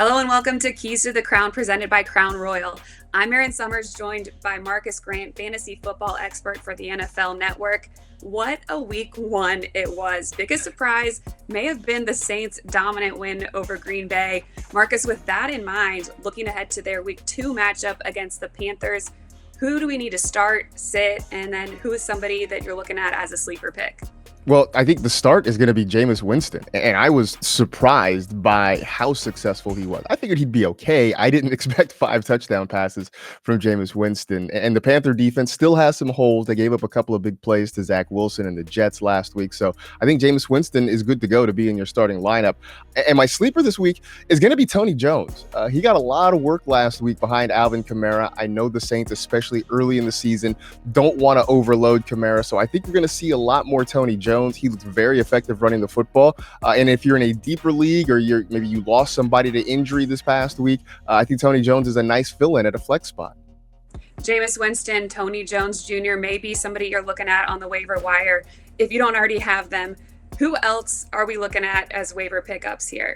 Hello and welcome to Keys to the Crown presented by Crown Royal. I'm Erin Summers, joined by Marcas Grant, fantasy football expert for the NFL Network. What a week one it was. Biggest surprise may have been the Saints' dominant win over Green Bay. Marcus, with that in mind, looking ahead to their week 2 matchup against the Panthers, who do we need to start, sit, and then who is somebody that you're looking at as a sleeper pick? Well, I think the start is going to be Jameis Winston, and I was surprised by how successful he was. I figured he'd be okay. I didn't expect 5 touchdown passes from Jameis Winston, and the Panther defense still has some holes. They gave up a couple of big plays to Zach Wilson and the Jets last week, so I think Jameis Winston is good to go to be in your starting lineup. And my sleeper this week is going to be Tony Jones. He got a lot of work last week behind Alvin Kamara. I know the Saints, especially early in the season, don't want to overload Kamara, so I think you're going to see a lot more Tony Jones. He looks very effective running the football. And if you're in a deeper league or maybe you lost somebody to injury this past week, I think Tony Jones is a nice fill-in at a flex spot. Jameis Winston, Tony Jones Jr. may be somebody you're looking at on the waiver wire. If you don't already have them, who else are we looking at as waiver pickups here?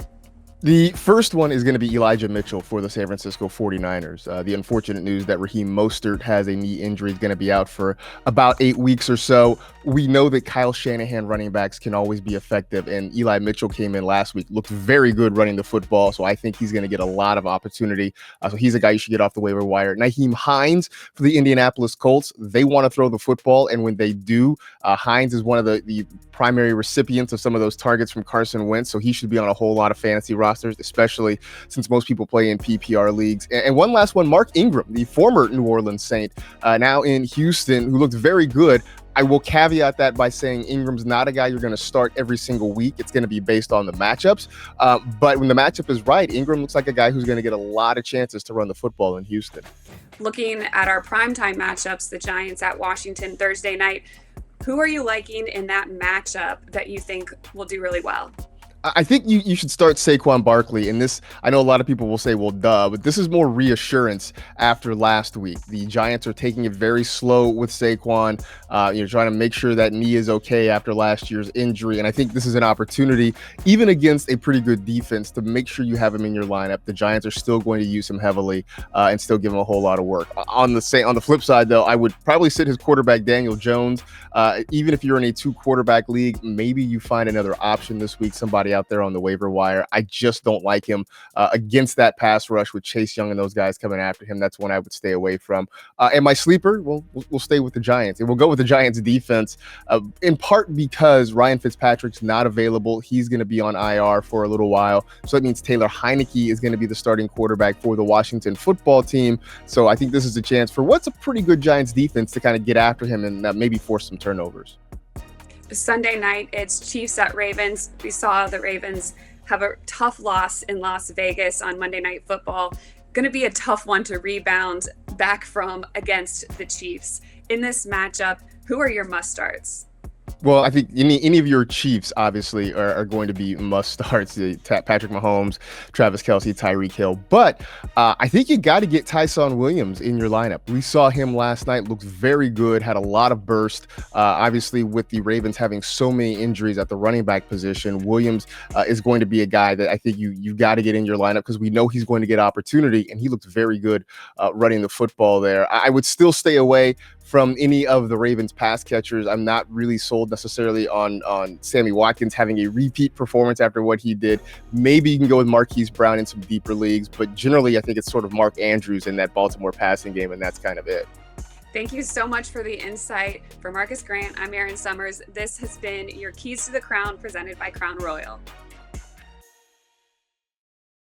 The first one is going to be Elijah Mitchell for the San Francisco 49ers. The unfortunate news that Raheem Mostert has a knee injury, is going to be out for about 8 weeks or so. We know that Kyle Shanahan running backs can always be effective, and Eli Mitchell came in last week, looked very good running the football, so I think he's going to get a lot of opportunity. So he's a guy you should get off the waiver wire. Nyheim Hines for the Indianapolis Colts. They want to throw the football, and when they do, Hines is one of the primary recipients of some of those targets from Carson Wentz, so he should be on a whole lot of fantasy rosters, especially since most people play in PPR leagues. And one last one, Mark Ingram, the former New Orleans Saint, now in Houston, who looked very good. I will caveat that by saying Ingram's not a guy you're going to start every single week. It's going to be based on the matchups. But when the matchup is right, Ingram looks like a guy who's going to get a lot of chances to run the football in Houston. Looking at our primetime matchups, the Giants at Washington Thursday night, who are you liking in that matchup that you think will do really well? I think you should start Saquon Barkley. And this, I know a lot of people will say, well, duh, but this is more reassurance after last week. The Giants are taking it very slow with Saquon. You're trying to make sure that knee is okay after last year's injury. And I think this is an opportunity, even against a pretty good defense, to make sure you have him in your lineup. The Giants are still going to use him heavily and still give him a whole lot of work. On the flip side, though, I would probably sit his quarterback, Daniel Jones. Even if you're in a 2-quarterback league, maybe you find another option this week, somebody out there on the waiver wire. I just don't like him against that pass rush with Chase Young and those guys coming after him. That's one I would stay away from. And my sleeper, we'll stay with the Giants. And we'll go with the Giants defense, in part because Ryan Fitzpatrick's not available. He's going to be on IR for a little while. So that means Taylor Heineke is going to be the starting quarterback for the Washington football team. So I think this is a chance for what's a pretty good Giants defense to kind of get after him and maybe force some turnovers. Sunday night, it's Chiefs at Ravens. We saw the Ravens have a tough loss in Las Vegas on Monday Night Football. Going to be a tough one to rebound back from against the Chiefs. In this matchup, who are your must-starts? Well, I think any of your Chiefs, obviously, are going to be must-starts. Patrick Mahomes, Travis Kelce, Tyreek Hill. But I think you got to get Tyson Williams in your lineup. We saw him last night, looked very good, had a lot of burst. Obviously, with the Ravens having so many injuries at the running back position, Williams is going to be a guy that I think you've got to get in your lineup because we know he's going to get opportunity, and he looked very good running the football there. I would still stay away from any of the Ravens pass catchers. I'm not really sold necessarily on Sammy Watkins having a repeat performance after what he did. Maybe you can go with Marquise Brown in some deeper leagues, but generally I think it's sort of Mark Andrews in that Baltimore passing game, and that's kind of it. Thank you so much for the insight. For Marcas Grant, I'm Erin Summers. This has been your Keys to the Crown presented by Crown Royal.